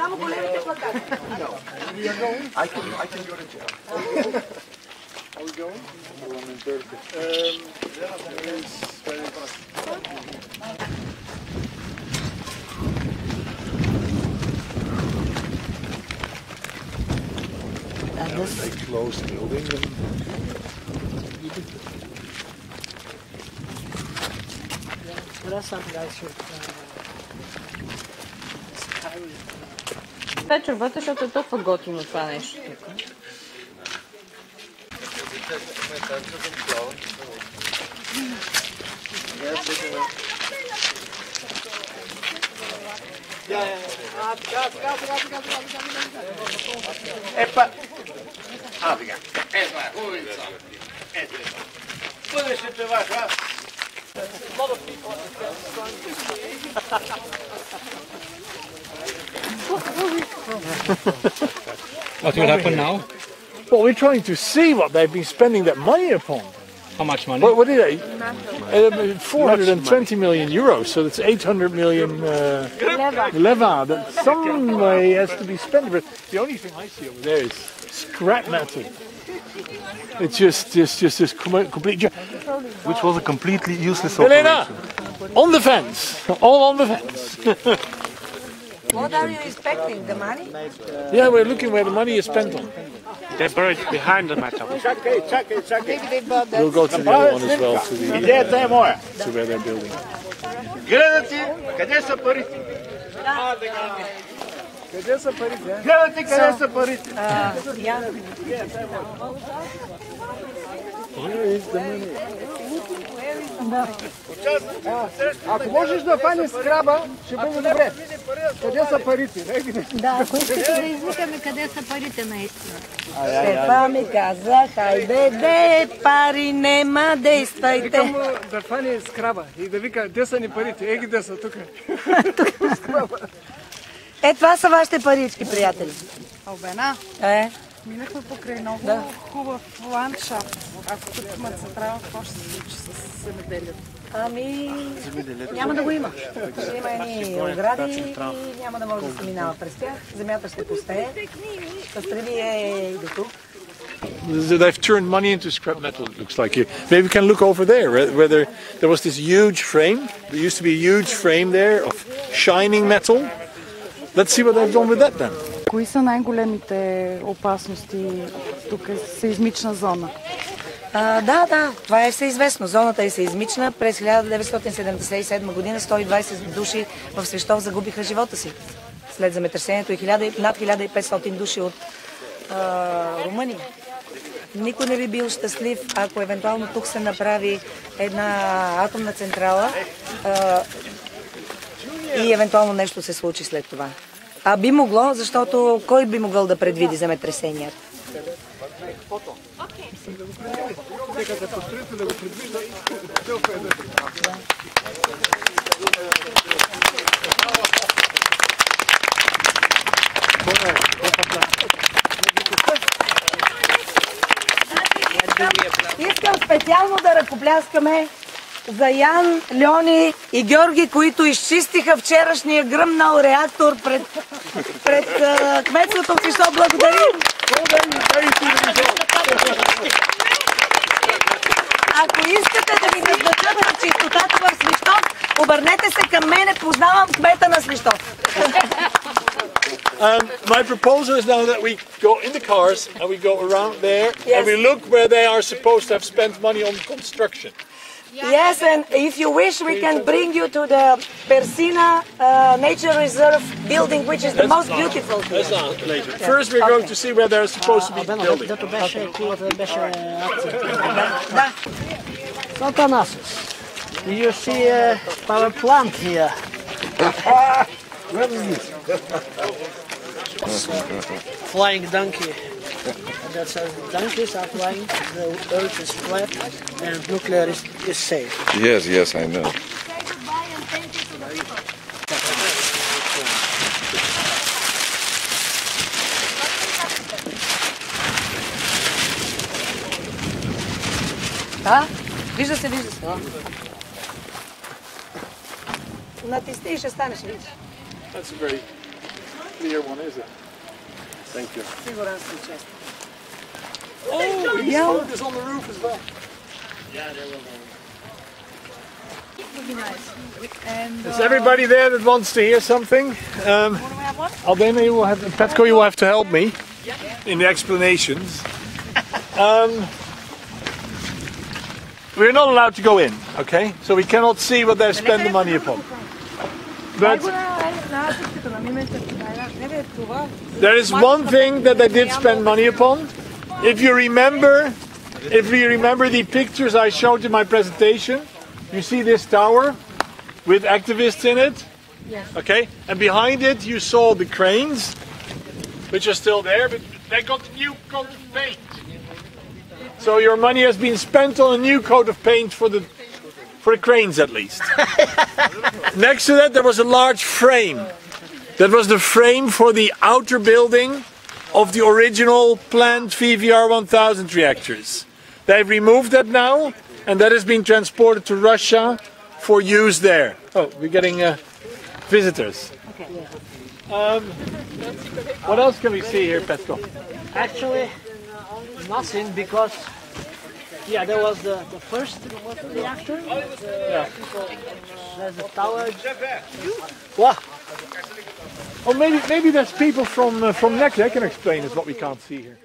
само големите плакати. I can go to jail. Are we going? A closed building. Вечер вътре, защото е толкова готино това нещо тук. Епа! Сега. Ето е, хубавица. Ето е. Бъдеш ли певаш, а? What will happen now? Well, we're trying to see what they've been spending that money upon. How much money? What did they? 420 million euros, so that's 800 million leva. That some way has to be spent. But the only thing I see over there is scrap metal. It's just this complete. Which was a completely useless Helena, operation. on the fence, all on the fence. What are you expecting? The money? Yeah, we're looking where the money is spent on. They're buried behind the metal. We'll go to the other one as well, Идеята е моя. to where they're building. Гледате къде са парите. Къде са парите? Гледате къде са парите. Ако можеш да фанеш скраба, ще бъде добре. Къде са парите? Да, ако искате да извикаме къде са парите наистина. Стефа ми каза, хайде де, пари нема, действайте. Да фане скраба и да вика, де са ни парите? Еги де са тук. Е, това са вашите парички, приятели. Албена, минахме покрай много хубав ландшафт. Ако тук има централа, какво ще се случи с земеделието? Ами, няма да го има. Ще има едни огради и няма да може да се минава през тях. Земята ще пустее. Състреви е и до тук. They've turned money into scrap metal, it looks like here. Maybe we can look over there, where there was this huge frame. There used to be a huge frame there of shining metal. Let's see what they've done with that then. Кои са най-големите опасности? Тук е сеизмична зона. Да, това е всеизвестно. Зоната е сеизмична. През 1977 година 120 души в Свищов загубиха живота си. След земетресението и над 1500 души от Румъния. Никой не би бил щастлив, ако евентуално тук се направи една атомна централа и евентуално нещо се случи след това. А би могло, защото кой би могъл да предвиди земетресенията? Искам специално да ръкопляскаме за Ян, Льони и Георги, които изчистиха вчерашния гръмнал реактор пред кметството в Свищов. Благодарим! Ако искате да ви назначат на чистотата в Свищов, обърнете се към мене, познавам кмета на Свищов. My proposal is now that we go in the cars and we go around there and we look where they are supposed to have spent money on construction. Yes, and if you wish, we can bring you to the Persina Nature Reserve building, which is the most beautiful here. That's not later. First, we're going to see where they're supposed to be building. So, Thanasis, you see a power plant here. Where is this? Flying donkey. That says donkeys are flying, the earth is flat, and nuclear is safe. Yes, I know. Вижда се. Натисни и ще станеш, видиш. That's a very clear one, is it? Thank you. Сигурен съм, че. Oh, he saw this on the roof as well. Is everybody there that wants to hear something? Albena, you will have, Petko, you will have to help me in the explanations. We're not allowed to go in, okay? So we cannot see what they spend the money upon. But there is one thing that they did spend money upon. If you remember the pictures I showed in my presentation, you see this tower with activists in it? Yes. Okay? And behind it you saw the cranes, which are still there, but they got a new coat of paint. So your money has been spent on a new coat of paint for the cranes at least. Next to that there was a large frame. That was the frame for the outer building of the original planned VVR 1000 reactors. They've removed that now, and that has been transported to Russia for use there. Oh, we're getting visitors. Okay. What else can we see here, Petko? Actually, nothing, because there was the first reactor. Yeah. There's a tower. What? Oh, maybe there's people from NEC that can explain us what we can't see here.